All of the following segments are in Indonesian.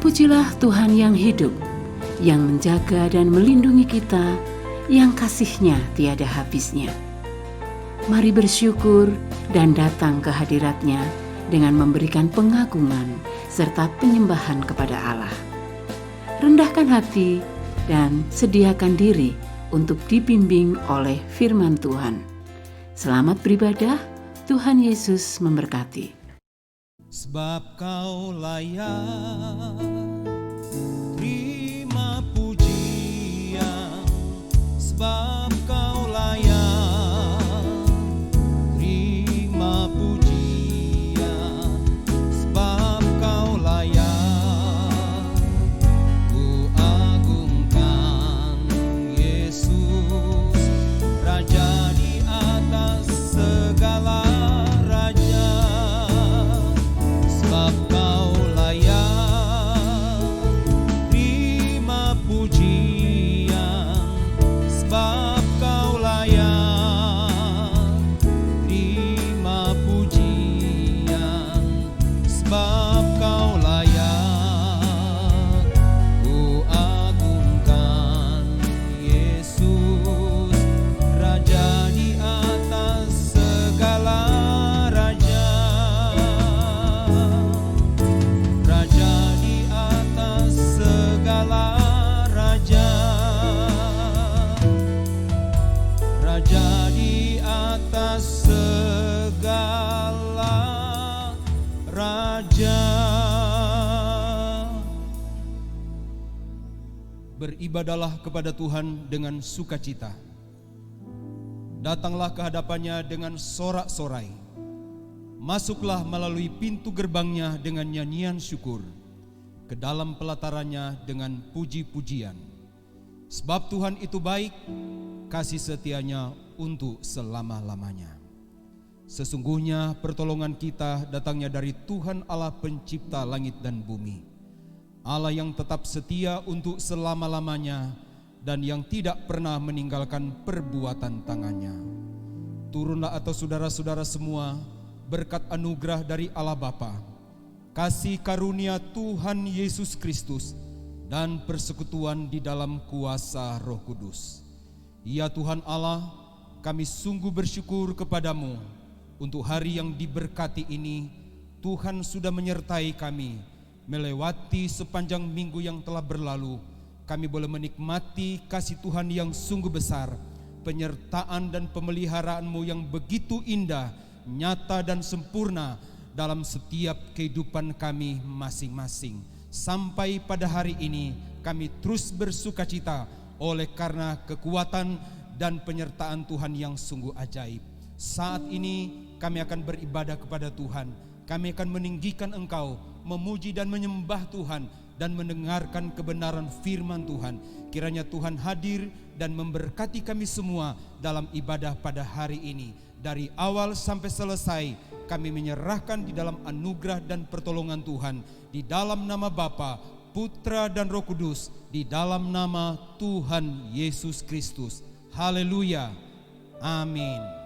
Terpujilah Tuhan yang hidup, yang menjaga dan melindungi kita, yang kasih-Nya tiada habisnya. Mari bersyukur dan datang ke hadirat-Nya dengan memberikan pengagungan serta penyembahan kepada Allah. Rendahkan hati dan sediakan diri untuk dibimbing oleh firman Tuhan. Selamat beribadah, Tuhan Yesus memberkati. Sebab Kau layak terima pujian, sebab Kau layak terima pujian, sebab Kau layak ku agungkan Yesus, Raja di atas segala raja. Sebab Kau layak terima pujian, sebab Kau layak terima pujian, sebab Kau layak ku agungkan Yesus, Raja di atas segala raja. Raja di atas segala raja, Raja di atas segala raja. Beribadahlah kepada Tuhan dengan sukacita. Datanglah ke hadapannya dengan sorak-sorai. Masuklah melalui pintu gerbangnya dengan nyanyian syukur, ke dalam pelatarannya dengan puji-pujian. Sebab Tuhan itu baik, kasih setianya untuk selama-lamanya. Sesungguhnya pertolongan kita datangnya dari Tuhan Allah pencipta langit dan bumi, Allah yang tetap setia untuk selama-lamanya dan yang tidak pernah meninggalkan perbuatan tangannya. Turunlah atas saudara-saudara semua berkat anugerah dari Allah Bapa, kasih karunia Tuhan Yesus Kristus, dan persekutuan di dalam kuasa Roh Kudus. Ya Tuhan Allah, kami sungguh bersyukur kepadamu untuk hari yang diberkati ini. Tuhan sudah menyertai kami melewati sepanjang minggu yang telah berlalu. Kami boleh menikmati kasih Tuhan yang sungguh besar, penyertaan dan pemeliharaanmu yang begitu indah, nyata dan sempurna dalam setiap kehidupan kami masing-masing. Sampai pada hari ini kami terus bersukacita oleh karena kekuatan dan penyertaan Tuhan yang sungguh ajaib. Saat ini kami akan beribadah kepada Tuhan. Kami akan meninggikan Engkau, memuji dan menyembah Tuhan, dan mendengarkan kebenaran firman Tuhan. Kiranya Tuhan hadir dan memberkati kami semua dalam ibadah pada hari ini. Dari awal sampai selesai kami menyerahkan di dalam anugerah dan pertolongan Tuhan, di dalam nama Bapa, Putra dan Roh Kudus, di dalam nama Tuhan Yesus Kristus. Haleluya. Amin.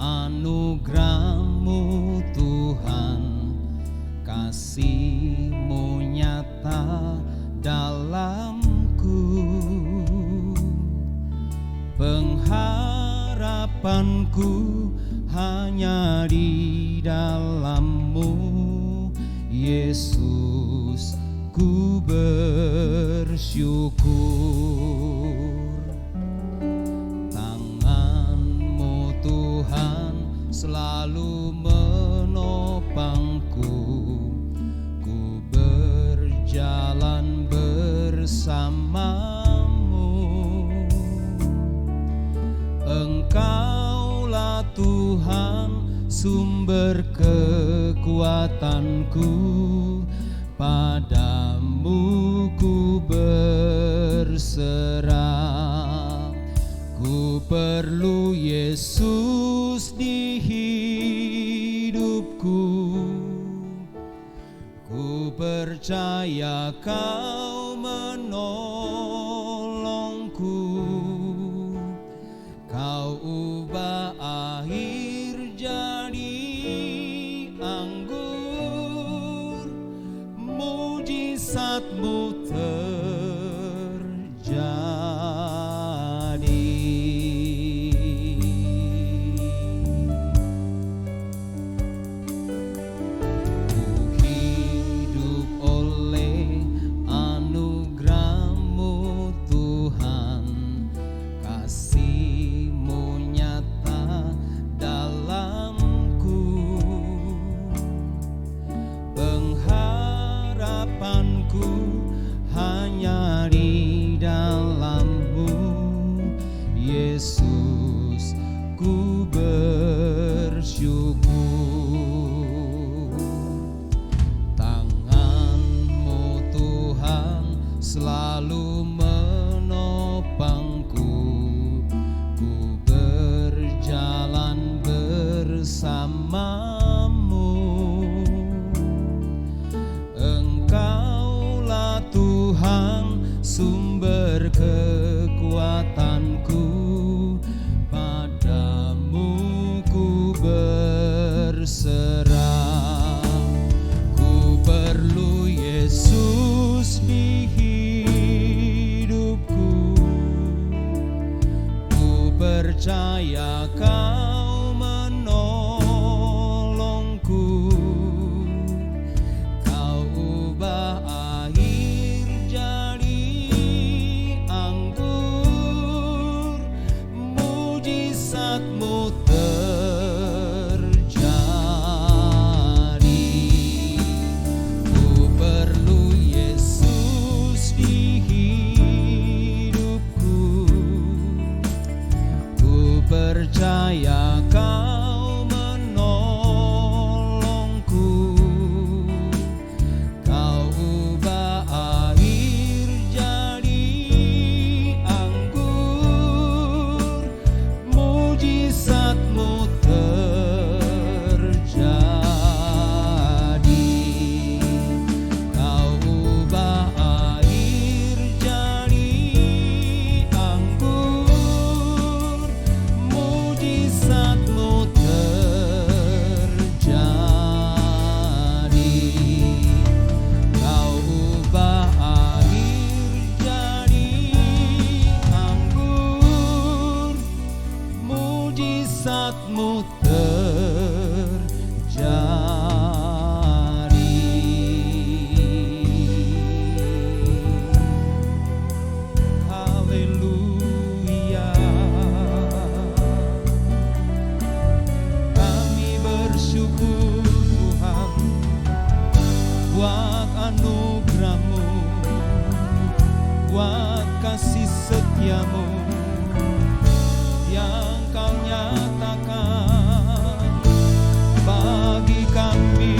Anugerah-Mu Tuhan, kasih-Mu nyata dalamku, pengharapanku hanya di dalam-Mu, Yesus, ku bersyukur. Selalu menopangku, ku berjalan bersama-Mu. Engkaulah Tuhan, sumber kekuatanku, padamu ku berserah. Ku perlu Yesus di hidupku. percaya kau menolongku, kau ubah air jadi anggur, mujizatmu terjadi. Ku hidup oleh anugerah-Mu Tuhan, kasih-Mu nyata dalamku, pengharapanku hanya di dalam-Mu, Yesus, ku bersyukur. Tangan-Mu Tuhan selalu menopangku, ku berjalan bersama-Mu. Engkaulah Tuhan sumber kekuatanku, padamu ku berserah. Ku perlu Yesus di hidupku, ku percaya kau menolongku, kau ubah air jadi anggur, mujizat-Mu terjadi. Ku perlu Yesus di hidupku, ku percaya kau menolongku, kau ubah air jadi anggur, mujizat-Mu terjadi. Kau ubah air jadi anggur, mujizat-Mu terjadi. Kau ubah air jadi anggur, mujizat-Mu terjadi. Haleluya. Kami bersyukur Tuhan buat anugerah-Mu, buat kasih setia-Mu yang Kau nyatakan bagi kami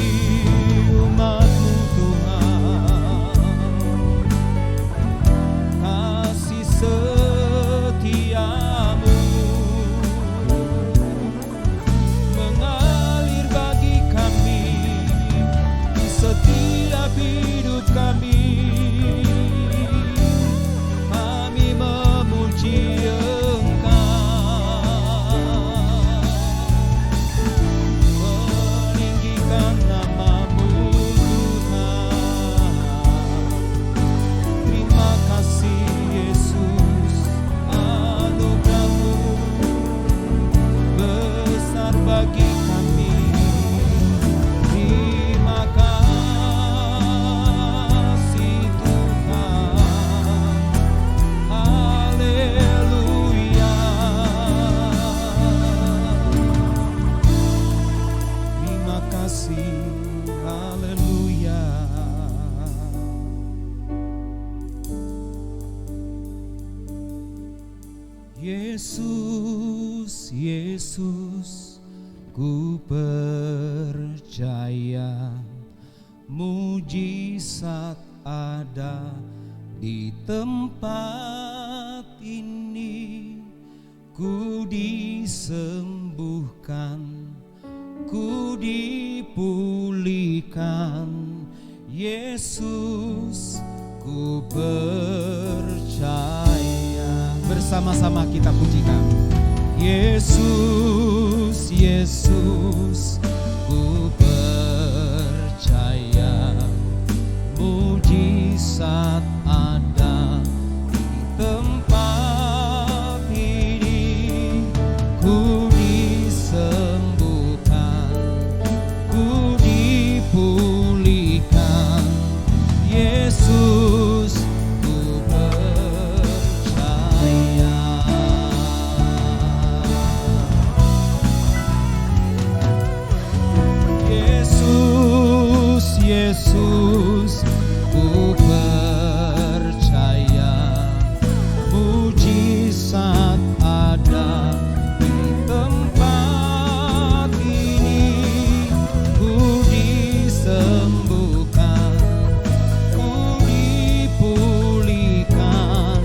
umat-Mu Tuhan. Kasih setia-Mu mengalir bagi kami di setiap hidup kami. Kami memuji Engkau, meninggikan nama-Mu Tuhan. Terima kasih Yesus, anugerah-Mu besar bagi kami. Terima kasih Tuhan. Haleluya. Terima kasih. Haleluya. Yesus, Yesus, ku percaya mujizat ada di tempat ini. Ku disembuhkan, ku dipulihkan, Yesus, ku percaya. Bersama-sama kita pujikan. Yesus, Yesus, ku percaya. Mujizat ada di tempat ini. Ku disembuhkan, ku dipulihkan. Yesus, ku percaya. Yesus, Yesus, ku percaya. Mujizat ada di tempat ini. Ku disembuhkan, ku dipulihkan.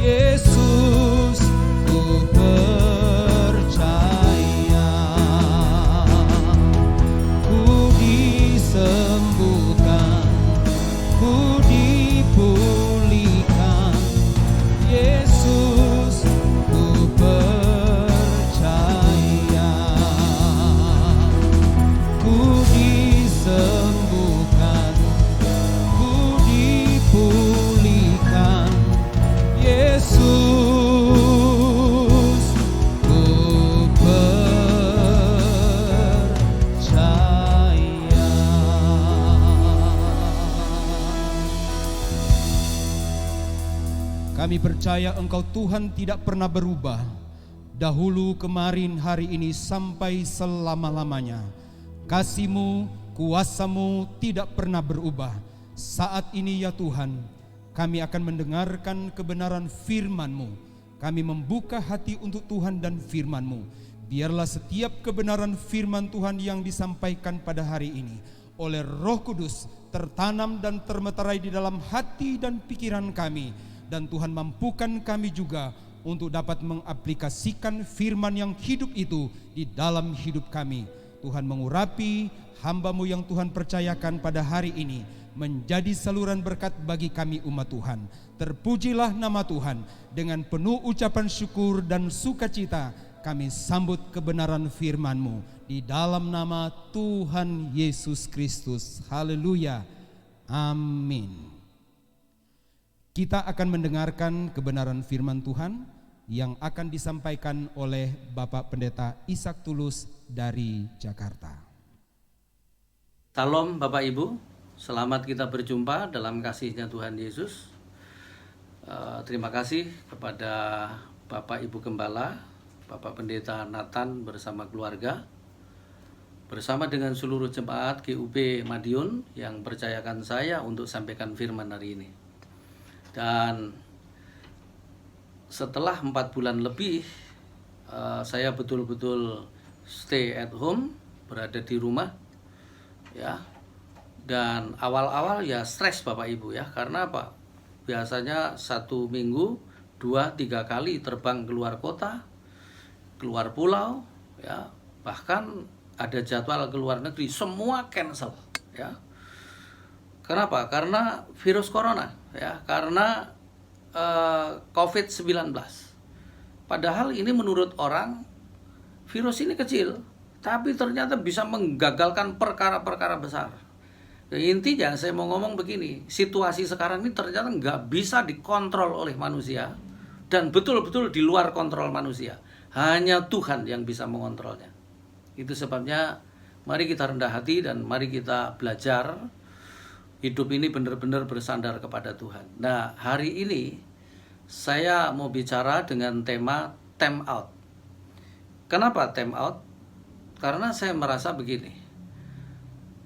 Yesus, ku percaya. Ku disembuhkan, ku dipulihkan. Yesus, ku percaya. Ku disembuhkan, ku dipulihkan. Yesus, ku percaya. Kami percaya Engkau Tuhan tidak pernah berubah, dahulu, kemarin, hari ini, sampai selama-lamanya. Kasih-Mu, kuasa-Mu tidak pernah berubah. Saat ini ya Tuhan, kami akan mendengarkan kebenaran firman-Mu. Kami membuka hati untuk Tuhan dan firman-Mu. Biarlah setiap kebenaran firman Tuhan yang disampaikan pada hari ini oleh Roh Kudus tertanam dan termeterai di dalam hati dan pikiran kami. Dan Tuhan mampukan kami juga untuk dapat mengaplikasikan firman yang hidup itu di dalam hidup kami. Tuhan mengurapi hamba-Mu yang Tuhan percayakan pada hari ini menjadi saluran berkat bagi kami umat Tuhan. Terpujilah nama Tuhan. Dengan penuh ucapan syukur dan sukacita kami sambut kebenaran firman-Mu di dalam nama Tuhan Yesus Kristus. Haleluya. Amin. Kita akan mendengarkan kebenaran firman Tuhan yang akan disampaikan oleh Bapak Pendeta Ishak Tulus dari Jakarta. Salam Bapak Ibu, selamat kita berjumpa dalam kasih-Nya Tuhan Yesus. Terima kasih kepada Bapak Ibu Gembala, Bapak Pendeta Nathan bersama keluarga, bersama dengan seluruh jemaat GUP Madiun yang percayakan saya untuk sampaikan firman hari ini. Dan setelah 4 bulan lebih saya betul-betul stay at home, berada di rumah ya. Dan awal-awal ya stres Bapak Ibu ya. Karena apa? Biasanya 1 minggu 2-3 kali terbang keluar kota, keluar pulau ya. Bahkan ada jadwal ke luar negeri, semua cancel ya. Kenapa? Karena virus corona ya, karena COVID-19. Padahal ini menurut orang virus ini kecil, tapi ternyata bisa menggagalkan perkara-perkara besar. Intinya saya mau ngomong begini, situasi sekarang ini ternyata nggak bisa dikontrol oleh manusia dan betul-betul di luar kontrol manusia. Hanya Tuhan yang bisa mengontrolnya. Itu sebabnya mari kita rendah hati dan mari kita belajar hidup ini benar-benar bersandar kepada Tuhan. Nah, hari ini saya mau bicara dengan tema time out. Kenapa time out? Karena saya merasa begini.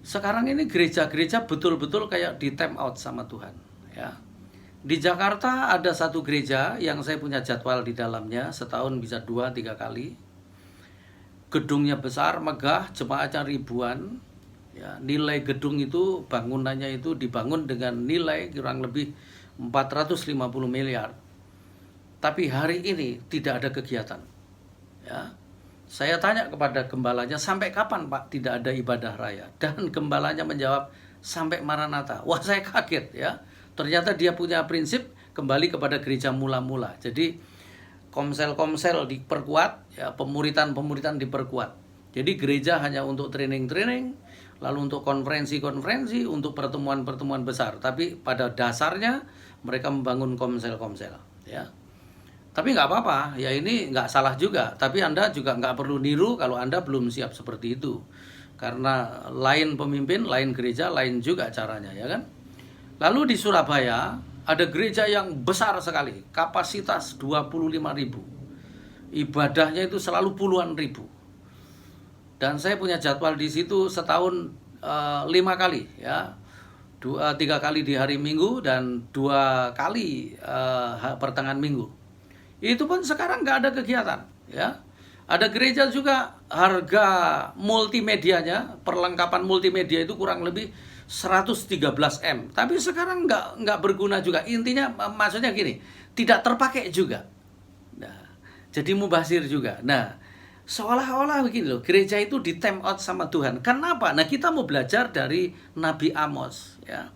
Sekarang ini gereja-gereja betul-betul kayak di time out sama Tuhan, ya. Di Jakarta ada satu gereja yang saya punya jadwal di dalamnya, setahun bisa 2-3 kali. Gedungnya besar, megah, jemaatnya ribuan. Ya, nilai gedung itu, bangunannya itu dibangun dengan nilai kurang lebih 450 miliar. Tapi hari ini tidak ada kegiatan. Ya. Saya tanya kepada gembalanya, sampai kapan Pak tidak ada ibadah raya? Dan gembalanya menjawab, sampai Maranatha. Wah, saya kaget ya. Ternyata dia punya prinsip kembali kepada gereja mula-mula. Jadi komsel-komsel diperkuat, ya, pemuritan-pemuritan diperkuat. Jadi gereja hanya untuk training-training, lalu untuk konferensi-konferensi, untuk pertemuan-pertemuan besar. Tapi pada dasarnya mereka membangun komsel-komsel, ya. Tapi nggak apa-apa, ya ini nggak salah juga. Tapi Anda juga nggak perlu niru kalau Anda belum siap seperti itu. Karena lain pemimpin, lain gereja, lain juga caranya, ya kan? Lalu di Surabaya ada gereja yang besar sekali, kapasitas 25.000. Ibadahnya itu selalu puluhan ribu. Dan saya punya jadwal di situ setahun 5 kali, ya. 3 kali di hari Minggu dan 2 kali pertengahan Minggu. Itu pun sekarang nggak ada kegiatan, ya. Ada gereja juga harga multimedianya, perlengkapan multimedia itu kurang lebih 113 M. Tapi sekarang nggak berguna juga. Intinya maksudnya gini, tidak terpakai juga. Nah, jadi mubazir juga. Nah, seolah-olah begini loh, gereja itu di time out sama Tuhan. Kenapa? Nah, kita mau belajar dari Nabi Amos, ya.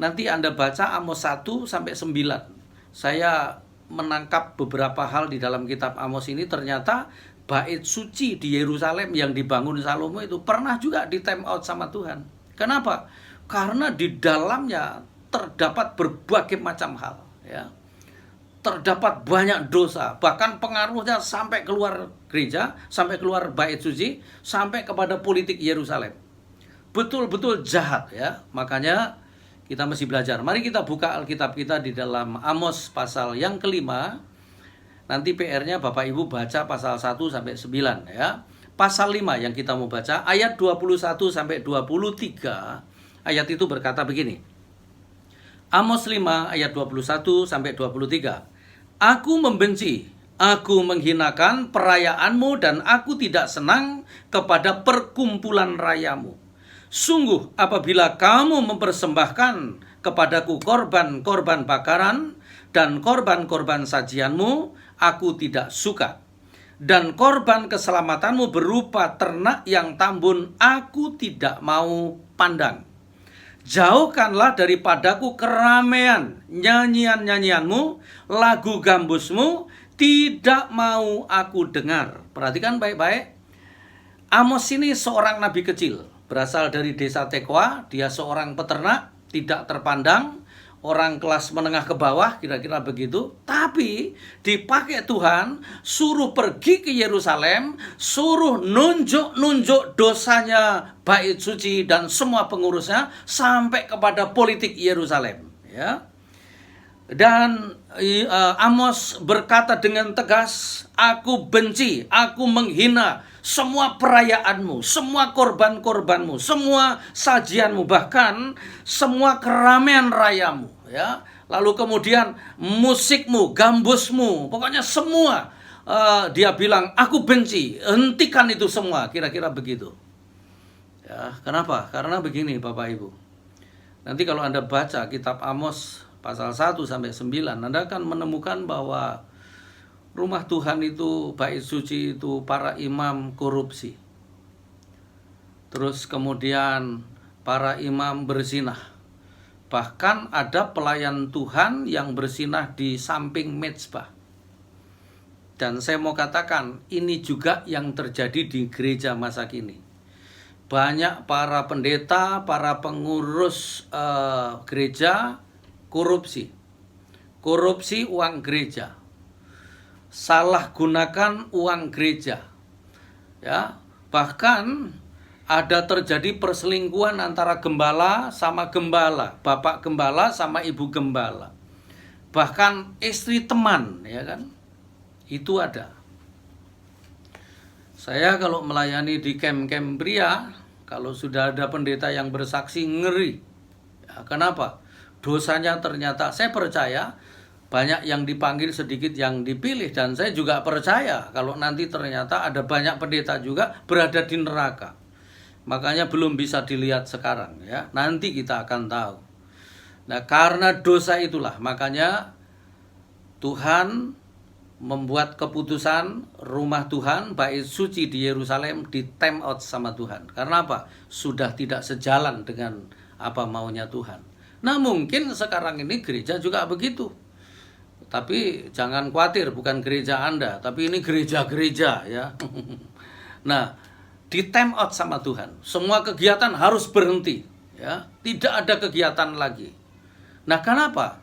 Nanti Anda baca Amos 1 sampai 9. Saya menangkap beberapa hal di dalam kitab Amos ini. Ternyata bait suci di Yerusalem yang dibangun Salomo itu pernah juga di time out sama Tuhan. Kenapa? Karena di dalamnya terdapat berbagai macam hal, ya. Terdapat banyak dosa, bahkan pengaruhnya sampai keluar gereja, sampai keluar bait suci, sampai kepada politik Yerusalem. Betul-betul jahat, ya. Makanya kita mesti belajar. Mari kita buka Alkitab kita di dalam Amos pasal yang kelima. Nanti PR-nya Bapak Ibu baca pasal 1 sampai 9, ya. Pasal 5 yang kita mau baca, ayat 21 sampai 23. Ayat itu berkata begini. Amos 5 ayat 21 sampai 23. Aku membenci, aku menghinakan perayaanmu dan aku tidak senang kepada perkumpulan rayamu. Sungguh apabila kamu mempersembahkan kepadaku korban-korban bakaran dan korban-korban sajianmu, aku tidak suka. Dan korban keselamatanmu berupa ternak yang tambun, aku tidak mau pandang. Jauhkanlah daripadaku keramaian nyanyian-nyanyianmu, lagu gambusmu, tidak mau aku dengar. Perhatikan baik-baik. Amos ini seorang nabi kecil, berasal dari desa Tekoa. Dia seorang peternak, tidak terpandang, orang kelas menengah ke bawah, kira-kira begitu. Tapi dipakai Tuhan, suruh pergi ke Yerusalem, suruh nunjuk dosanya bait suci dan semua pengurusnya sampai kepada politik Yerusalem, ya. Dan Amos berkata dengan tegas, aku benci, aku menghina semua perayaanmu, semua korban-korbanmu, semua sajianmu, bahkan semua keramaian rayamu, ya. Lalu kemudian musikmu, gambusmu, pokoknya semua dia bilang aku benci, hentikan itu semua, kira-kira begitu. Ya, kenapa? Karena begini Bapak Ibu. Nanti kalau Anda baca kitab Amos pasal 1 sampai 9, Anda akan menemukan bahwa rumah Tuhan itu, bait suci itu, para imam korupsi. Terus kemudian para imam berzinah. Bahkan ada pelayan Tuhan yang berzinah di samping mezbah. Dan saya mau katakan, ini juga yang terjadi di gereja masa kini. Banyak para pendeta, para pengurus gereja korupsi uang gereja, salah gunakan uang gereja, ya. Bahkan ada terjadi perselingkuhan antara gembala sama gembala, bapak gembala sama ibu gembala, bahkan istri teman, ya kan, itu ada. Saya kalau melayani di camp-camp pria, kalau sudah ada pendeta yang bersaksi, ngeri, ya. Kenapa? Dosanya ternyata, saya percaya banyak yang dipanggil, sedikit yang dipilih. Dan saya juga percaya kalau nanti ternyata ada banyak pendeta juga berada di neraka. Makanya belum bisa dilihat sekarang, ya. Nanti kita akan tahu. Nah, karena dosa itulah makanya Tuhan membuat keputusan rumah Tuhan, bait suci di Yerusalem di time out sama Tuhan. Karena apa? Sudah tidak sejalan dengan apa maunya Tuhan. Nah, mungkin sekarang ini gereja juga begitu. Tapi jangan khawatir, bukan gereja Anda, tapi ini gereja-gereja ya. Nah, di time out sama Tuhan. Semua kegiatan harus berhenti ya. Tidak ada kegiatan lagi. Nah, kenapa?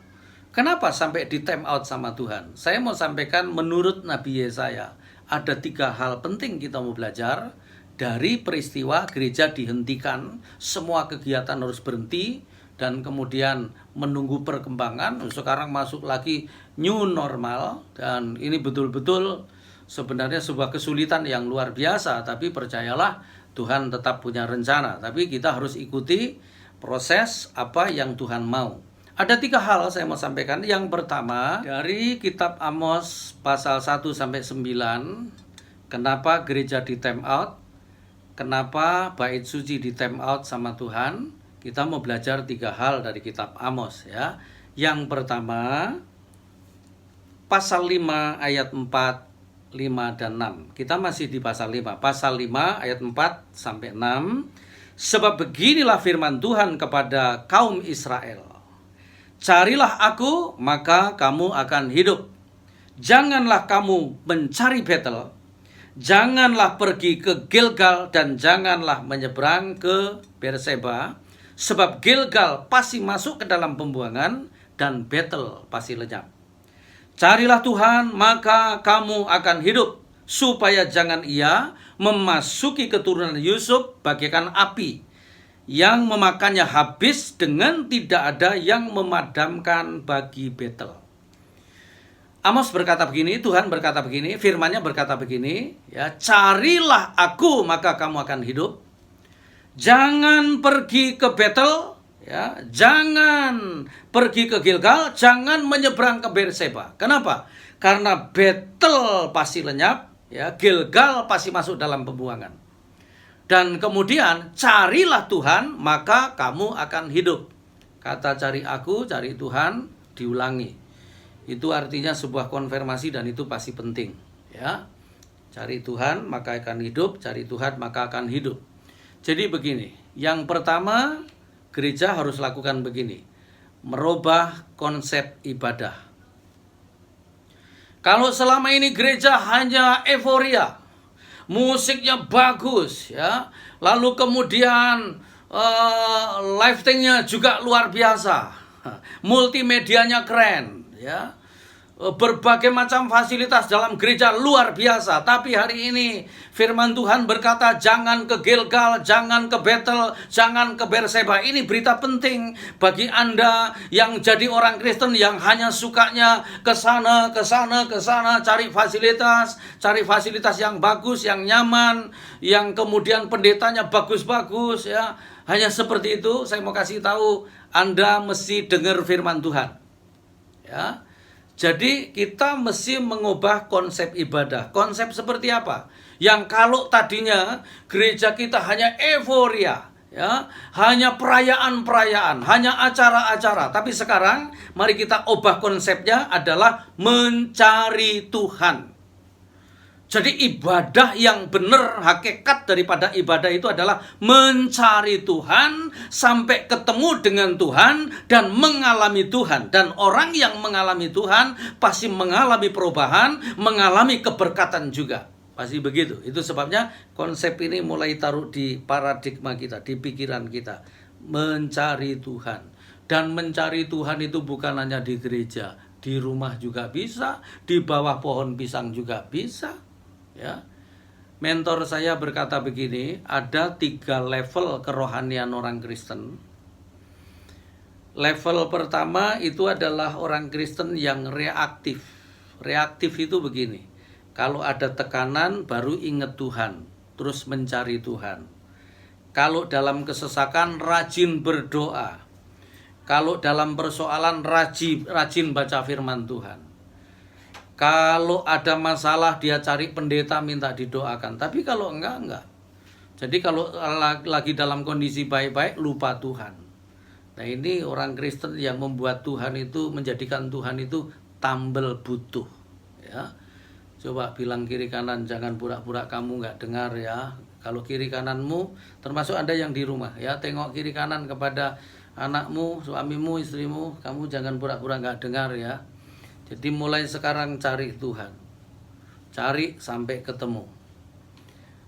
Kenapa sampai di time out sama Tuhan? Saya mau sampaikan menurut Nabi Yesaya, ada 3 hal penting kita mau belajar dari peristiwa gereja dihentikan, semua kegiatan harus berhenti, dan kemudian menunggu perkembangan. Sekarang masuk lagi new normal, dan ini betul-betul sebenarnya sebuah kesulitan yang luar biasa, tapi percayalah Tuhan tetap punya rencana. Tapi kita harus ikuti proses apa yang Tuhan mau. Ada 3 hal saya mau sampaikan. Yang pertama, dari kitab Amos pasal 1-9, kenapa gereja di time out, kenapa bait suci di time out sama Tuhan. Kita mau belajar 3 hal dari kitab Amos ya. Yang pertama, pasal 5 ayat 4, 5 dan 6. Kita masih di pasal 5. Pasal 5 ayat 4 sampai 6. Sebab beginilah firman Tuhan kepada kaum Israel. Carilah aku, maka kamu akan hidup. Janganlah kamu mencari Betel. Janganlah pergi ke Gilgal dan janganlah menyeberang ke Berseba. Sebab Gilgal pasti masuk ke dalam pembuangan dan Betel pasti lenyap. Carilah Tuhan, maka kamu akan hidup. Supaya jangan ia memasuki keturunan Yusuf bagaikan api, yang memakannya habis dengan tidak ada yang memadamkan bagi Betel. Amos berkata begini, Tuhan berkata begini, firman-Nya berkata begini, ya, carilah aku maka kamu akan hidup. Jangan pergi ke Betel, ya, jangan pergi ke Gilgal, jangan menyeberang ke Berseba. Kenapa? Karena Betel pasti lenyap, ya, Gilgal pasti masuk dalam pembuangan. Dan kemudian carilah Tuhan, maka kamu akan hidup. Kata cari aku, cari Tuhan diulangi. Itu artinya sebuah konfirmasi dan itu pasti penting. Ya, cari Tuhan maka akan hidup, cari Tuhan maka akan hidup. Jadi begini, yang pertama gereja harus lakukan begini. Merubah konsep ibadah. Kalau selama ini gereja hanya euforia, musiknya bagus ya, lalu kemudian lightingnya juga luar biasa, multimedianya keren ya, berbagai macam fasilitas dalam gereja luar biasa. Tapi hari ini firman Tuhan berkata jangan ke Gilgal, jangan ke Betel, jangan ke Berseba. Ini berita penting bagi Anda yang jadi orang Kristen yang hanya sukanya ke sana, cari fasilitas yang bagus, yang nyaman, yang kemudian pendetanya bagus-bagus ya. Hanya seperti itu. Saya mau kasih tahu, Anda mesti dengar firman Tuhan. Ya. Jadi kita mesti mengubah konsep ibadah. Konsep seperti apa? Yang kalau tadinya gereja kita hanya euforia, ya, hanya perayaan-perayaan, hanya acara-acara. Tapi sekarang mari kita ubah konsepnya adalah mencari Tuhan. Jadi ibadah yang benar, hakikat daripada ibadah itu adalah mencari Tuhan, sampai ketemu dengan Tuhan dan mengalami Tuhan. Dan orang yang mengalami Tuhan pasti mengalami perubahan, mengalami keberkatan juga. Pasti begitu. Itu sebabnya konsep ini mulai taruh di paradigma kita, di pikiran kita. Mencari Tuhan. Dan mencari Tuhan itu bukan hanya di gereja, di rumah juga bisa, di bawah pohon pisang juga bisa. Ya, mentor saya berkata begini, ada 3 level kerohanian orang Kristen. Level pertama itu adalah orang Kristen yang reaktif. Reaktif itu begini, kalau ada tekanan baru ingat Tuhan, terus mencari Tuhan. Kalau dalam kesesakan rajin berdoa. Kalau dalam persoalan rajin baca firman Tuhan. Kalau ada masalah dia cari pendeta minta didoakan. Tapi kalau enggak. Jadi kalau lagi dalam kondisi baik-baik lupa Tuhan. Nah ini orang Kristen yang membuat Tuhan itu, menjadikan Tuhan itu tambel butuh. Ya. Coba bilang kiri kanan, jangan pura-pura kamu enggak dengar ya. Kalau kiri kananmu, termasuk Anda yang di rumah ya, tengok kiri kanan kepada anakmu, suamimu, istrimu, kamu jangan pura-pura nggak dengar ya. Jadi mulai sekarang cari Tuhan. Cari sampai ketemu.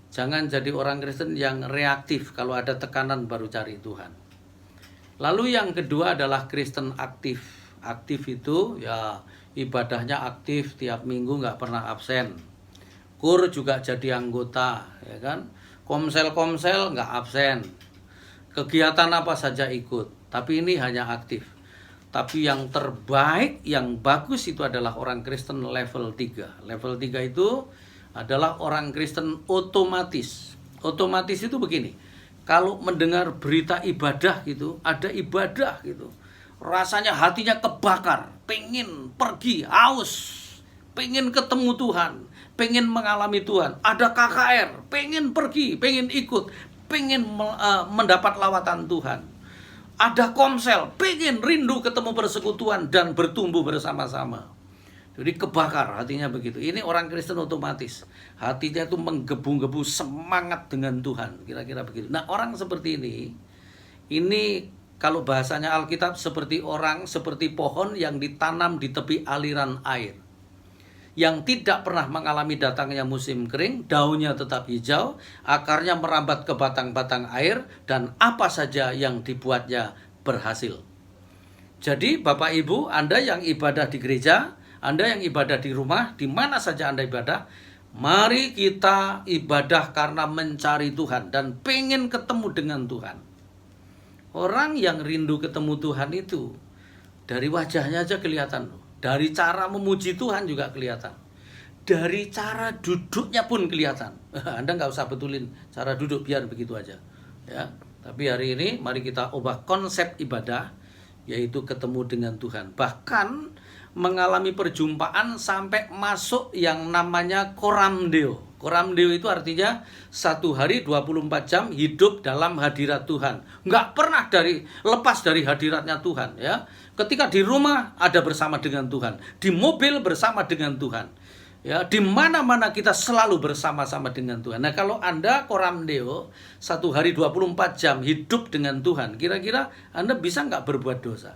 Jangan jadi orang Kristen yang reaktif, kalau ada tekanan baru cari Tuhan. Lalu yang kedua adalah Kristen aktif. Aktif itu ya ibadahnya aktif, tiap minggu nggak pernah absen. Kur juga jadi anggota, ya kan? Komsel-komsel nggak absen. Kegiatan apa saja ikut, tapi ini hanya aktif. Tapi yang terbaik, yang bagus itu adalah orang Kristen level 3. Level 3 itu adalah orang Kristen otomatis. Otomatis itu begini, kalau mendengar berita ibadah gitu, ada ibadah gitu, rasanya hatinya kebakar, pengen pergi, haus, pengen ketemu Tuhan, pengen mengalami Tuhan. Ada KKR, pengen pergi, pengen ikut, pengen mendapat lawatan Tuhan. Ada komsel, pengen rindu ketemu persekutuan dan bertumbuh bersama-sama. Jadi kebakar hatinya begitu. Ini orang Kristen otomatis. Hatinya itu menggebu-gebu semangat dengan Tuhan. Kira-kira begitu. Nah, orang seperti ini kalau bahasanya Alkitab seperti pohon yang ditanam di tepi aliran air, yang tidak pernah mengalami datangnya musim kering, daunnya tetap hijau, akarnya merambat ke batang-batang air, dan apa saja yang dibuatnya berhasil. Jadi Bapak Ibu, Anda yang ibadah di gereja, Anda yang ibadah di rumah, di mana saja Anda ibadah, mari kita ibadah karena mencari Tuhan dan pengen ketemu dengan Tuhan. Orang yang rindu ketemu Tuhan itu dari wajahnya aja kelihatan loh. Dari cara memuji Tuhan juga kelihatan. Dari cara duduknya pun kelihatan. Anda nggak usah betulin cara duduk, biar begitu aja. Ya. Tapi hari ini mari kita ubah konsep ibadah, yaitu ketemu dengan Tuhan. Bahkan mengalami perjumpaan sampai masuk yang namanya koramdeo. Koramdeo itu artinya 1 hari 24 jam hidup dalam hadirat Tuhan. Nggak pernah lepas dari hadiratnya Tuhan. Ya. Ketika di rumah ada bersama dengan Tuhan, di mobil bersama dengan Tuhan, ya, di mana-mana kita selalu bersama-sama dengan Tuhan. Nah, kalau Anda koramdeo 1 hari 24 jam hidup dengan Tuhan, kira-kira Anda bisa nggak berbuat dosa?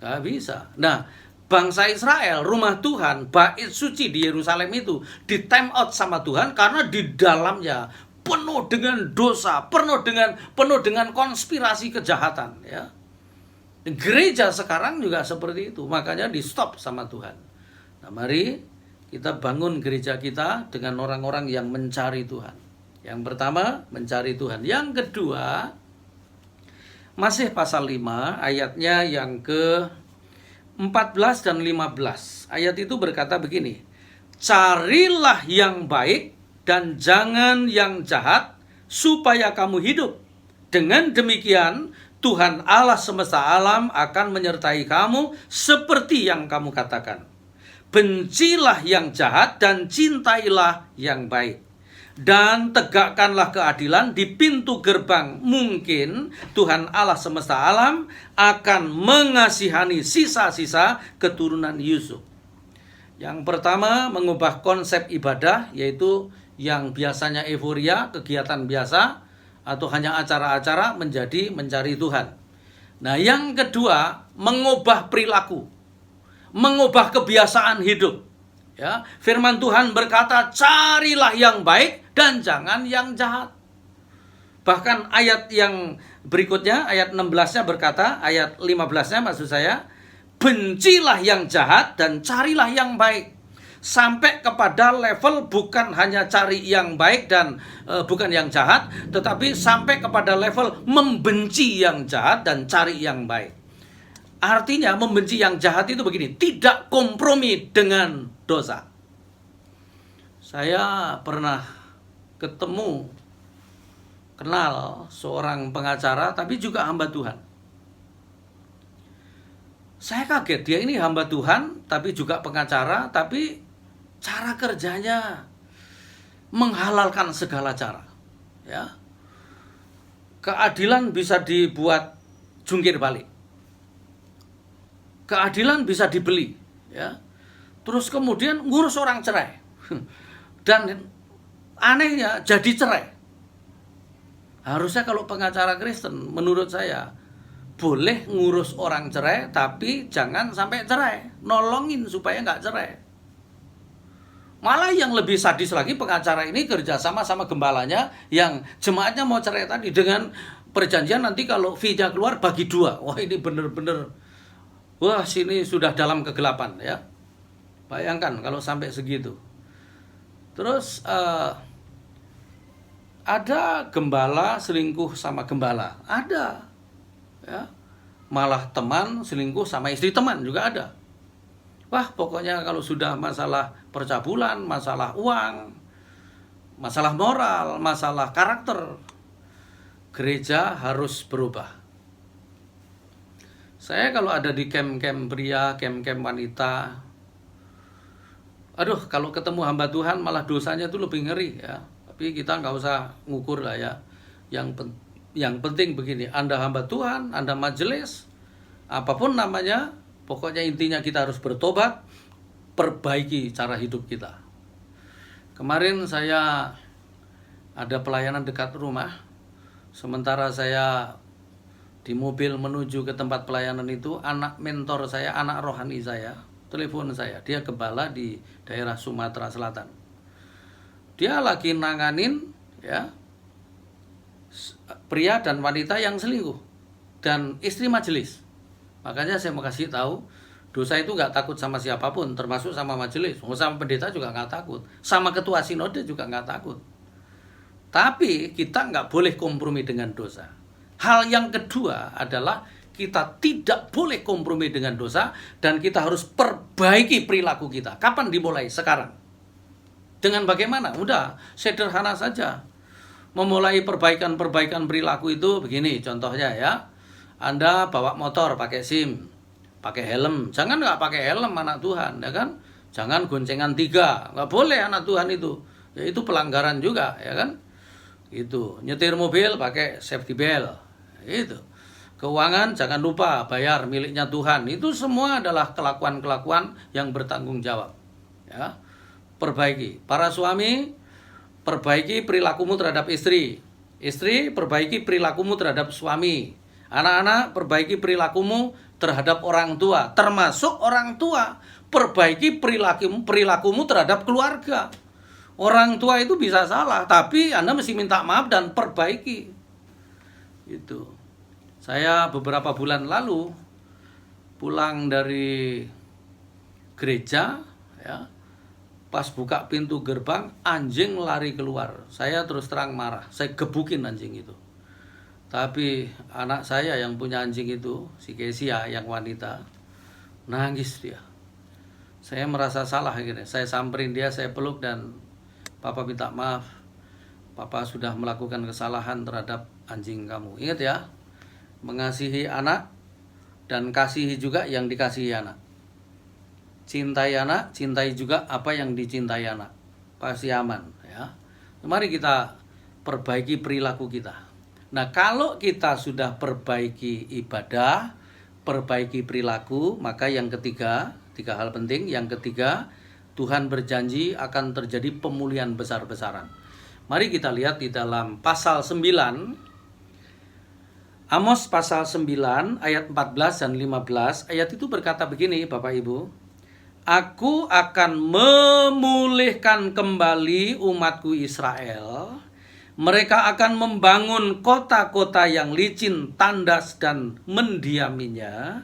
Nggak bisa. Nah, bangsa Israel, rumah Tuhan, bait suci di Yerusalem itu di time out sama Tuhan karena di dalamnya penuh dengan dosa, penuh dengan konspirasi kejahatan, ya. Gereja sekarang juga seperti itu, makanya di stop sama Tuhan. Nah, mari kita bangun gereja kita dengan orang-orang yang mencari Tuhan. Yang pertama, mencari Tuhan. Yang kedua, masih pasal 5, ayatnya yang ke-14 dan 15. Ayat itu berkata begini, carilah yang baik dan jangan yang jahat, supaya kamu hidup. Dengan demikian, Tuhan Allah semesta alam akan menyertai kamu seperti yang kamu katakan. Bencilah yang jahat dan cintailah yang baik. Dan tegakkanlah keadilan di pintu gerbang. Mungkin Tuhan Allah semesta alam akan mengasihani sisa-sisa keturunan Yusuf. Yang pertama, mengubah konsep ibadah, yaitu yang biasanya euforia, kegiatan biasa, atau hanya acara-acara, menjadi mencari Tuhan. Nah, yang kedua, mengubah perilaku, mengubah kebiasaan hidup. Ya, firman Tuhan berkata, carilah yang baik dan jangan yang jahat. Bahkan ayat yang berikutnya, ayat 16-nya berkata, ayat 15-nya maksud saya, bencilah yang jahat dan carilah yang baik. Sampai kepada level bukan hanya cari yang baik dan bukan yang jahat, tetapi sampai kepada level membenci yang jahat dan cari yang baik. Artinya membenci yang jahat itu begini, tidak kompromi dengan dosa. Saya pernah kenal seorang pengacara tapi juga hamba Tuhan. Saya kaget, dia ini hamba Tuhan tapi juga pengacara, tapi cara kerjanya menghalalkan segala cara. Ya. Keadilan bisa dibuat jungkir balik. Keadilan bisa dibeli, ya. Terus kemudian ngurus orang cerai. Dan anehnya jadi cerai. Harusnya kalau pengacara Kristen, menurut saya, boleh ngurus orang cerai, tapi jangan sampai cerai. Nolongin supaya nggak cerai. Malah yang lebih sadis lagi, pengacara ini kerjasama sama gembalanya yang jemaatnya mau cerai tadi, dengan perjanjian nanti kalau fee-nya keluar bagi 2. Wah, ini bener-bener, wah, sini sudah dalam kegelapan ya. Bayangkan kalau sampai segitu. Terus ada gembala selingkuh sama gembala, ada ya. Malah teman selingkuh sama istri teman juga ada. Wah, pokoknya kalau sudah masalah percabulan, masalah uang, masalah moral, masalah karakter, gereja harus berubah. Saya kalau ada di camp-camp pria, camp-camp wanita, aduh, kalau ketemu hamba Tuhan malah dosanya itu lebih ngeri ya. Tapi kita nggak usah ngukur lah ya. Yang penting begini, Anda hamba Tuhan, Anda majelis, apapun namanya, pokoknya intinya kita harus bertobat, perbaiki cara hidup kita. Kemarin saya ada pelayanan dekat rumah, sementara saya di mobil menuju ke tempat pelayanan itu, anak mentor saya, anak rohani saya, telepon saya. Dia gembala di daerah Sumatera Selatan. Dia lagi nanganin ya pria dan wanita yang selingkuh dan istri majelis. Makanya saya mau kasih tahu, dosa itu nggak takut sama siapapun, termasuk sama majelis. Sama pendeta juga nggak takut, sama ketua sinode juga nggak takut. Tapi kita nggak boleh kompromi dengan dosa. Hal yang kedua adalah kita tidak boleh kompromi dengan dosa, dan kita harus perbaiki perilaku kita. Kapan dimulai? Sekarang. Dengan bagaimana? Udah, sederhana saja. Memulai perbaikan perilaku itu begini, contohnya ya. Anda bawa motor pakai SIM, pakai helm. Jangan nggak pakai helm anak Tuhan, ya kan? Jangan goncengan 3, nggak boleh anak Tuhan itu. Ya itu pelanggaran juga, ya kan? Itu. Nyetir mobil pakai safety belt. Itu. Keuangan jangan lupa bayar miliknya Tuhan. Itu semua adalah kelakuan-kelakuan yang bertanggung jawab. Ya. Perbaiki. Para suami, perbaiki perilakumu terhadap istri. Istri, perbaiki perilakumu terhadap suami. Anak-anak, perbaiki perilakumu terhadap orang tua. Termasuk orang tua, perbaiki perilakumu terhadap keluarga. Orang tua itu bisa salah, tapi Anda mesti minta maaf dan perbaiki. Itu. Saya beberapa bulan lalu pulang dari gereja, ya, pas buka pintu gerbang, anjing lari keluar. Saya terus terang marah, saya gebukin anjing itu. Tapi anak saya yang punya anjing itu, si Kesia yang wanita, nangis dia. Saya merasa salah akhirnya. Saya samperin dia, saya peluk dan Papa minta maaf. Papa sudah melakukan kesalahan terhadap anjing kamu. Ingat ya, mengasihi anak dan kasihi juga yang dikasihi anak. Cintai anak, cintai juga apa yang dicintai anak. Pasti aman ya. Mari kita perbaiki perilaku kita. Nah, kalau kita sudah perbaiki ibadah, perbaiki perilaku, maka yang ketiga, 3 hal penting. Yang ketiga, Tuhan berjanji akan terjadi pemulihan besar-besaran. Mari kita lihat di dalam pasal 9, Amos pasal 9 ayat 14 dan 15. Ayat itu berkata begini, Bapak Ibu. Aku akan memulihkan kembali umatku Israel. Mereka akan membangun kota-kota yang licin, tandas, dan mendiaminya.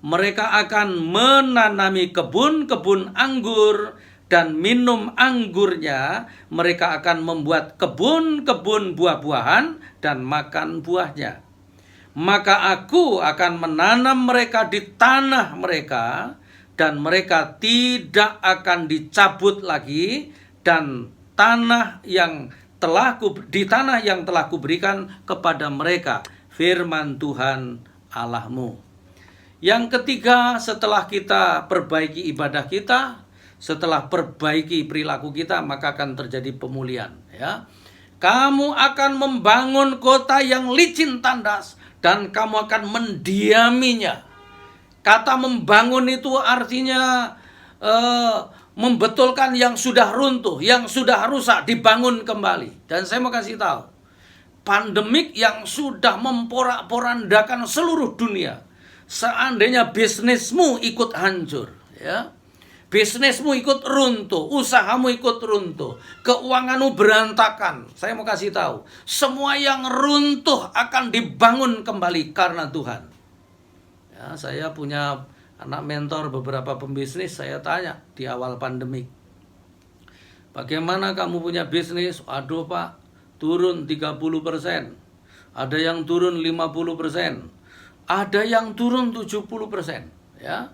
Mereka akan menanami kebun-kebun anggur dan minum anggurnya. Mereka akan membuat kebun-kebun buah-buahan dan makan buahnya. Maka aku akan menanam mereka di tanah mereka, dan mereka tidak akan dicabut lagi, dan di tanah yang telah kuberikan kepada mereka, firman Tuhan Allahmu. Yang ketiga, setelah kita perbaiki ibadah kita, setelah perbaiki perilaku kita, maka akan terjadi pemulihan ya. Kamu akan membangun kota yang licin tandas, dan kamu akan mendiaminya. Kata membangun itu artinya membetulkan yang sudah runtuh, yang sudah rusak, dibangun kembali. Dan saya mau kasih tahu, pandemik yang sudah memporak-porandakan seluruh dunia. Seandainya bisnismu ikut hancur, ya, bisnismu ikut runtuh, usahamu ikut runtuh, keuanganmu berantakan. Saya mau kasih tahu, semua yang runtuh akan dibangun kembali karena Tuhan. Ya, saya punya anak mentor beberapa pembisnis, saya tanya di awal pandemik, bagaimana kamu punya bisnis? Aduh Pak, turun 30%, ada yang turun 50%, ada yang turun 70%, ya.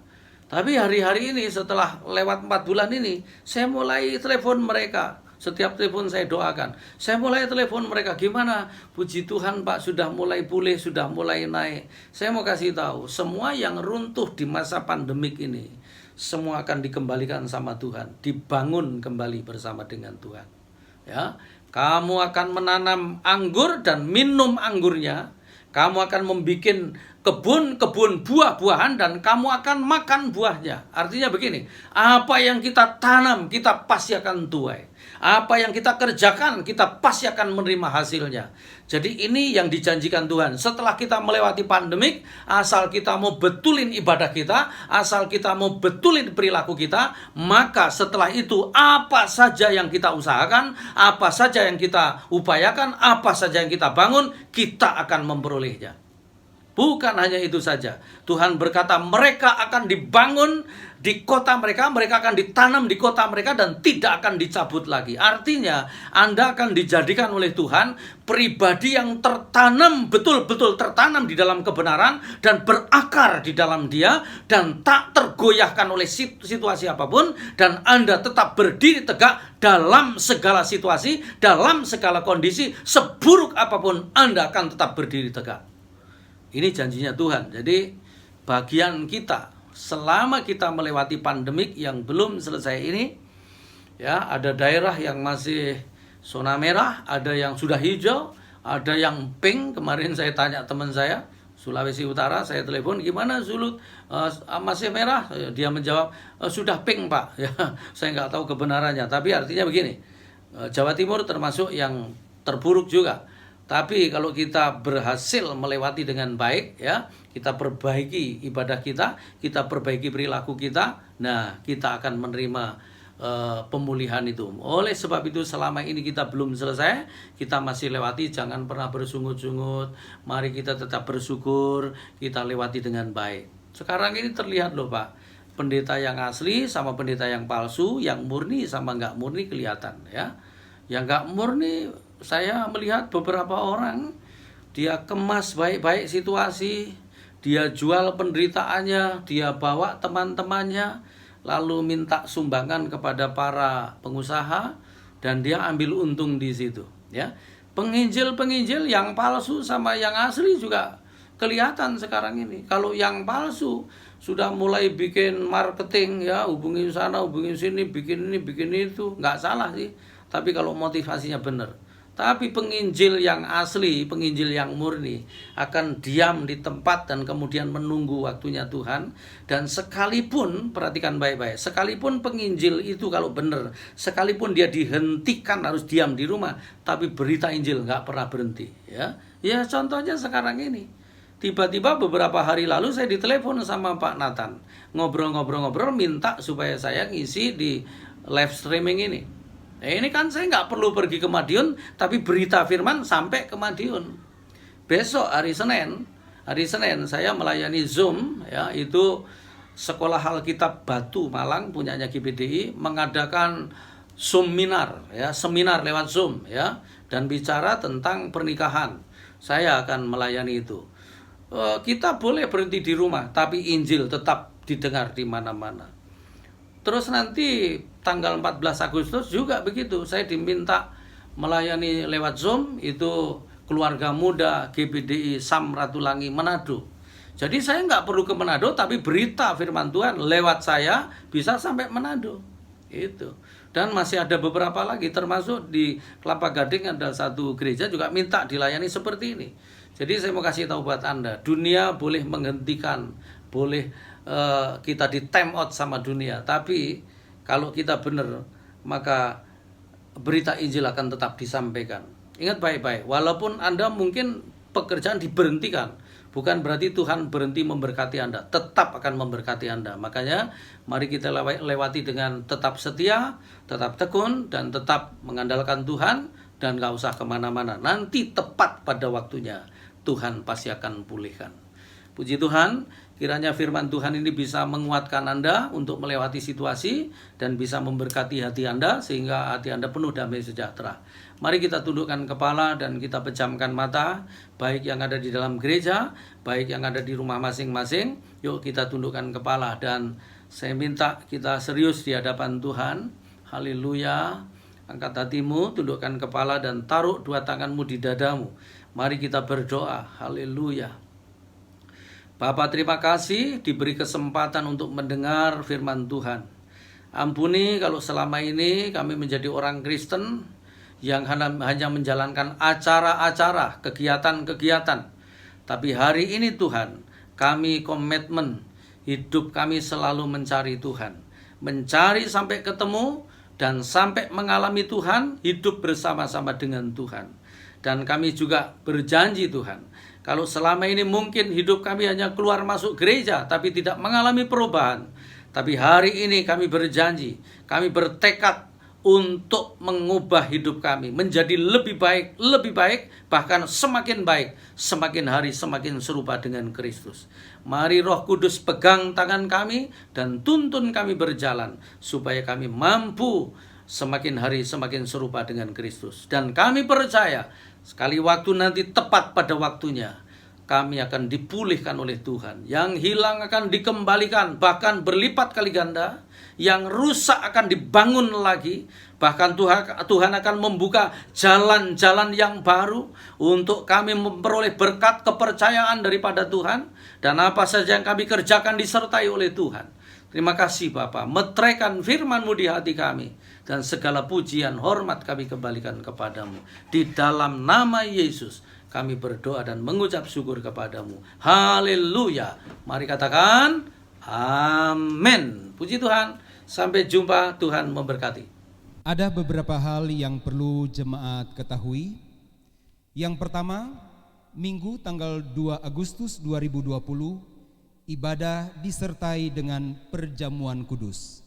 Tapi hari-hari ini setelah lewat 4 bulan ini, saya mulai telepon mereka. Setiap telepon saya doakan. Saya mulai telepon mereka, gimana? Puji Tuhan Pak, sudah mulai pulih, sudah mulai naik. Saya mau kasih tahu, semua yang runtuh di masa pandemik ini, semua akan dikembalikan sama Tuhan, dibangun kembali bersama dengan Tuhan. Ya, kamu akan menanam anggur dan minum anggurnya. Kamu akan membuat kebun buah-buahan dan kamu akan makan buahnya. Artinya begini, apa yang kita tanam kita pasti akan tuai. Apa yang kita kerjakan kita pasti akan menerima hasilnya. Jadi ini yang dijanjikan Tuhan. Setelah kita melewati pandemik, asal kita mau betulin ibadah kita, asal kita mau betulin perilaku kita, maka setelah itu apa saja yang kita usahakan, apa saja yang kita upayakan, apa saja yang kita bangun, kita akan memperolehnya. Bukan hanya itu saja. Tuhan berkata mereka akan dibangun di kota mereka, mereka akan ditanam di kota mereka dan tidak akan dicabut lagi. Artinya Anda akan dijadikan oleh Tuhan pribadi yang tertanam, betul-betul tertanam di dalam kebenaran dan berakar di dalam Dia dan tak tergoyahkan oleh situasi apapun, dan Anda tetap berdiri tegak dalam segala situasi, dalam segala kondisi. Seburuk apapun Anda akan tetap berdiri tegak. Ini janjinya Tuhan. Jadi bagian kita selama kita melewati pandemik yang belum selesai ini, ya, ada daerah yang masih zona merah, ada yang sudah hijau, ada yang pink. Kemarin saya tanya teman saya Sulawesi Utara, saya telepon, gimana Sulut, masih merah? Dia menjawab, sudah pink Pak. Ya, saya nggak tahu kebenarannya, tapi artinya begini, Jawa Timur termasuk yang terburuk juga. Tapi kalau kita berhasil melewati dengan baik, ya, kita perbaiki ibadah kita perbaiki perilaku kita, nah kita akan menerima pemulihan itu. Oleh sebab itu selama ini kita belum selesai, kita masih lewati, jangan pernah bersungut-sungut. Mari kita tetap bersyukur, kita lewati dengan baik. Sekarang ini terlihat loh Pak, pendeta yang asli sama pendeta yang palsu, yang murni sama nggak murni kelihatan, ya. Yang nggak murni, saya melihat beberapa orang, dia kemas baik-baik situasi, dia jual penderitaannya, dia bawa teman-temannya, lalu minta sumbangan kepada para pengusaha, dan dia ambil untung di situ. Ya, penginjil-penginjil yang palsu sama yang asli juga kelihatan sekarang ini. Kalau yang palsu sudah mulai bikin marketing, ya, hubungi sana, hubungi sini, bikin ini, bikin itu, nggak salah sih. Tapi kalau motivasinya benar. Tapi penginjil yang asli, penginjil yang murni akan diam di tempat dan kemudian menunggu waktunya Tuhan. Dan sekalipun, perhatikan baik-baik, sekalipun penginjil itu kalau benar, sekalipun dia dihentikan harus diam di rumah, tapi berita Injil nggak pernah berhenti. Ya contohnya sekarang ini. Tiba-tiba beberapa hari lalu saya ditelepon sama Pak Nathan. Ngobrol-ngobrol minta supaya saya ngisi di live streaming ini. Ini kan saya nggak perlu pergi ke Madiun, tapi berita firman sampai ke Madiun. Besok hari Senin saya melayani Zoom, ya, itu Sekolah Alkitab Batu Malang punyanya GPDI mengadakan seminar, ya, seminar lewat Zoom, ya, dan bicara tentang pernikahan. Saya akan melayani itu. Kita boleh berhenti di rumah, tapi Injil tetap didengar di mana-mana. Terus nanti tanggal 14 Agustus juga begitu. Saya diminta melayani lewat Zoom, itu keluarga muda GPDI Samratulangi Manado. Jadi saya nggak perlu ke Manado, tapi berita firman Tuhan lewat saya bisa sampai Manado. Itu. Dan masih ada beberapa lagi, termasuk di Kelapa Gading ada satu gereja juga minta dilayani seperti ini. Jadi saya mau kasih tahu buat Anda, dunia boleh menghentikan, boleh kita di time out sama dunia, tapi kalau kita benar, maka berita Injil akan tetap disampaikan. Ingat baik-baik, walaupun Anda mungkin pekerjaan diberhentikan, bukan berarti Tuhan berhenti memberkati Anda, tetap akan memberkati Anda. Makanya mari kita lewati dengan tetap setia, tetap tekun, dan tetap mengandalkan Tuhan, dan gak usah kemana-mana. Nanti tepat pada waktunya Tuhan pasti akan pulihkan. Puji Tuhan, kiranya firman Tuhan ini bisa menguatkan Anda untuk melewati situasi dan bisa memberkati hati Anda sehingga hati Anda penuh damai sejahtera. Mari kita tundukkan kepala dan kita pejamkan mata, baik yang ada di dalam gereja, baik yang ada di rumah masing-masing. Yuk kita tundukkan kepala dan saya minta kita serius di hadapan Tuhan. Haleluya. Angkat hatimu, tundukkan kepala dan taruh dua tanganmu di dadamu. Mari kita berdoa. Haleluya. Bapa, terima kasih diberi kesempatan untuk mendengar firman Tuhan. Ampuni kalau selama ini kami menjadi orang Kristen yang hanya menjalankan acara-acara, kegiatan-kegiatan. Tapi hari ini Tuhan, kami komitmen, hidup kami selalu mencari Tuhan. Mencari sampai ketemu dan sampai mengalami Tuhan, hidup bersama-sama dengan Tuhan. Dan kami juga berjanji Tuhan, kalau selama ini mungkin hidup kami hanya keluar masuk gereja tapi tidak mengalami perubahan. Tapi hari ini kami berjanji, kami bertekad untuk mengubah hidup kami menjadi lebih baik, bahkan semakin baik, semakin hari semakin serupa dengan Kristus. Mari Roh Kudus pegang tangan kami dan tuntun kami berjalan supaya kami mampu semakin hari semakin serupa dengan Kristus. Dan kami percaya sekali waktu nanti tepat pada waktunya kami akan dipulihkan oleh Tuhan. Yang hilang akan dikembalikan, bahkan berlipat kali ganda. Yang rusak akan dibangun lagi. Bahkan Tuhan akan membuka jalan-jalan yang baru untuk kami memperoleh berkat kepercayaan daripada Tuhan. Dan apa saja yang kami kerjakan disertai oleh Tuhan. Terima kasih Bapa, meteraikan firman-Mu di hati kami. Dan segala pujian, hormat kami kembalikan kepadamu. Di dalam nama Yesus kami berdoa dan mengucap syukur kepadamu. Haleluya. Mari katakan amin. Puji Tuhan. Sampai jumpa, Tuhan memberkati. Ada beberapa hal yang perlu jemaat ketahui. Yang pertama, Minggu tanggal 2 Agustus 2020, ibadah disertai dengan perjamuan kudus.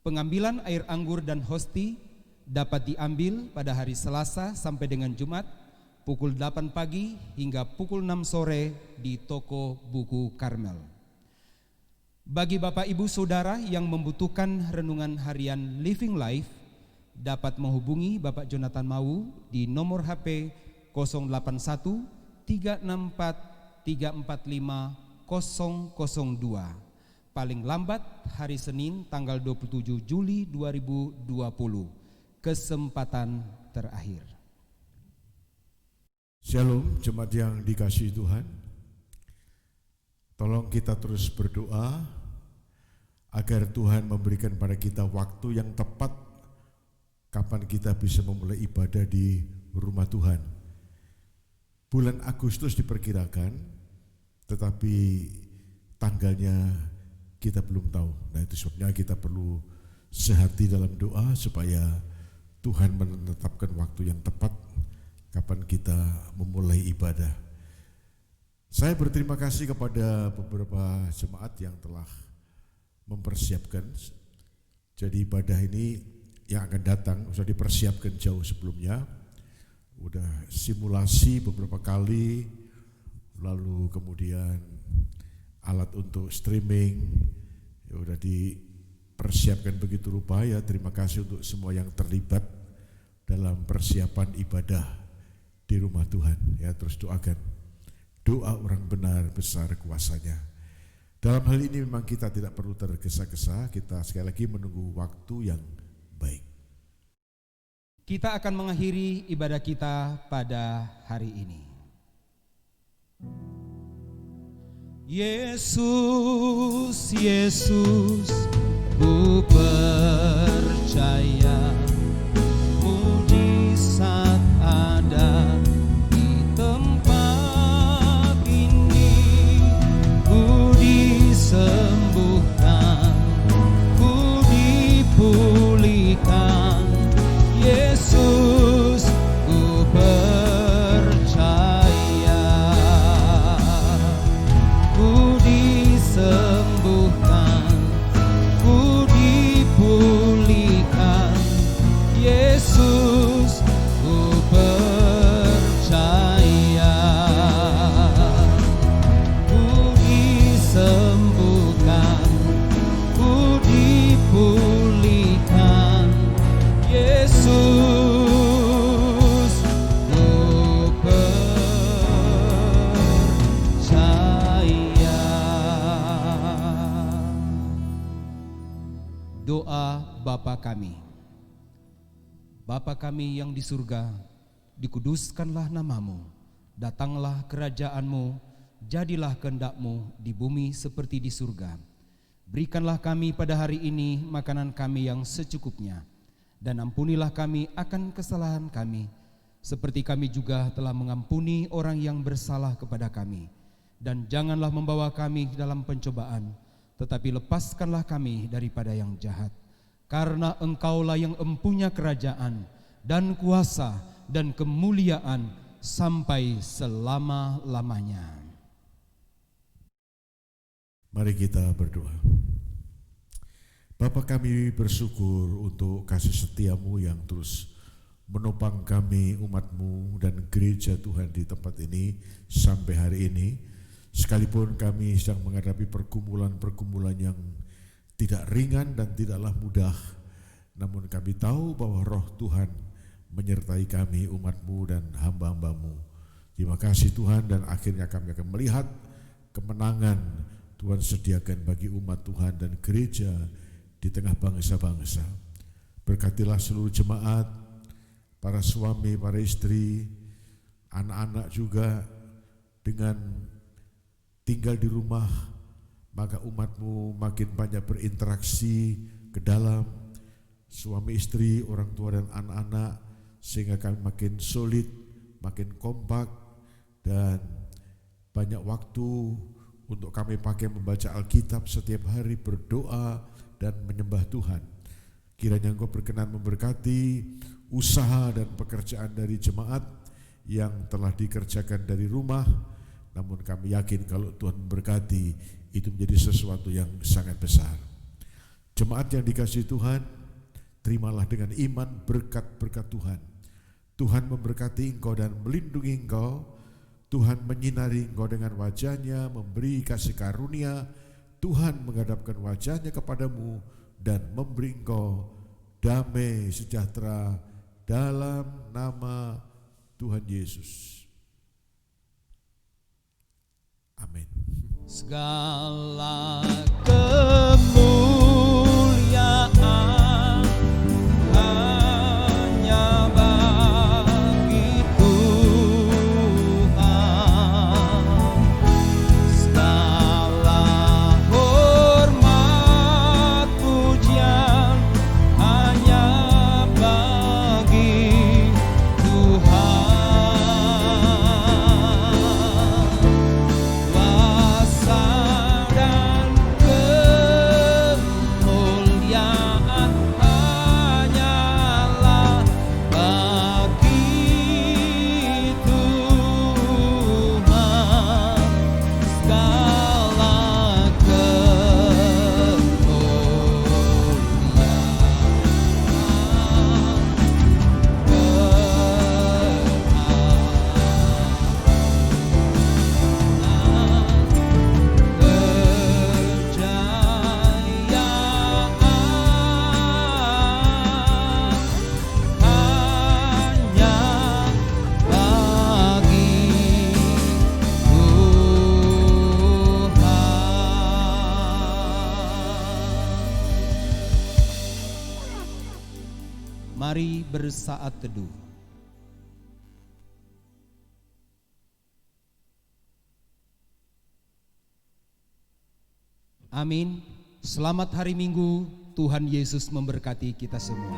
Pengambilan air anggur dan hosti dapat diambil pada hari Selasa sampai dengan Jumat, pukul 8 pagi hingga pukul 6 sore di toko buku Karmel. Bagi Bapak Ibu Saudara yang membutuhkan renungan harian Living Life, dapat menghubungi Bapak Jonathan Mau di nomor HP 081 364 345 002. Paling lambat hari Senin tanggal 27 Juli 2020. Kesempatan terakhir. Shalom jemaat yang dikasihi Tuhan. Tolong kita terus berdoa agar Tuhan memberikan pada kita waktu yang tepat kapan kita bisa memulai ibadah di rumah Tuhan. Bulan Agustus diperkirakan, tetapi tanggalnya kita belum tahu. Nah itu sebabnya kita perlu sehati dalam doa supaya Tuhan menetapkan waktu yang tepat kapan kita memulai ibadah. Saya berterima kasih kepada beberapa jemaat yang telah mempersiapkan. Jadi ibadah ini yang akan datang sudah dipersiapkan jauh sebelumnya. Udah simulasi beberapa kali, lalu kemudian alat untuk streaming ya udah dipersiapkan begitu rupa ya. Terima kasih untuk semua yang terlibat dalam persiapan ibadah di rumah Tuhan ya. Terus doakan. Doa orang benar besar kuasanya. Dalam hal ini memang kita tidak perlu tergesa-gesa, kita sekali lagi menunggu waktu yang baik. Kita akan mengakhiri ibadah kita pada hari ini. Yesus, Yesus, ku percaya mujizat ada di tempat ini. Ku disembuhkan, ku dipulihkan. Yesus, ku percaya. Bapa kami. Bapa kami yang di surga, dikuduskanlah namamu, datanglah kerajaan-Mu, jadilah kehendak-Mu di bumi seperti di surga. Berikanlah kami pada hari ini makanan kami yang secukupnya, dan ampunilah kami akan kesalahan kami, seperti kami juga telah mengampuni orang yang bersalah kepada kami. Dan janganlah membawa kami dalam pencobaan, tetapi lepaskanlah kami daripada yang jahat. Karena Engkaulah yang empunya kerajaan dan kuasa dan kemuliaan sampai selama-lamanya. Mari kita berdoa. Bapa, kami bersyukur untuk kasih setia-Mu yang terus menopang kami, umat-Mu dan gereja Tuhan di tempat ini sampai hari ini. Sekalipun kami sedang menghadapi pergumulan-pergumulan yang tidak ringan dan tidaklah mudah, namun kami tahu bahwa Roh Tuhan menyertai kami, umat-Mu dan hamba-hamba-Mu. Terima kasih Tuhan, dan akhirnya kami akan melihat kemenangan Tuhan sediakan bagi umat Tuhan dan gereja di tengah bangsa-bangsa. Berkatilah seluruh jemaat, para suami, para istri, anak-anak juga, dengan tinggal di rumah, maka umat-Mu makin banyak berinteraksi ke dalam suami istri, orang tua dan anak-anak, sehingga kami makin solid, makin kompak, dan banyak waktu untuk kami pakai membaca Alkitab setiap hari, berdoa dan menyembah Tuhan. Kiranya Engkau berkenan memberkati usaha dan pekerjaan dari jemaat yang telah dikerjakan dari rumah, namun kami yakin kalau Tuhan memberkati, itu menjadi sesuatu yang sangat besar. Jemaat yang dikasihi Tuhan, terimalah dengan iman berkat-berkat Tuhan. Tuhan memberkati engkau dan melindungi engkau. Tuhan menyinari engkau dengan wajah-Nya, memberi kasih karunia. Tuhan menghadapkan wajah-Nya kepadamu dan memberi engkau damai sejahtera dalam nama Tuhan Yesus. Amin. Segala kemuliaan hanya bagi Tuhan. Segala hormat pujian hanya bagi Tuhan. Mari bersaat teduh. Amin. Selamat hari Minggu. Tuhan Yesus memberkati kita semua.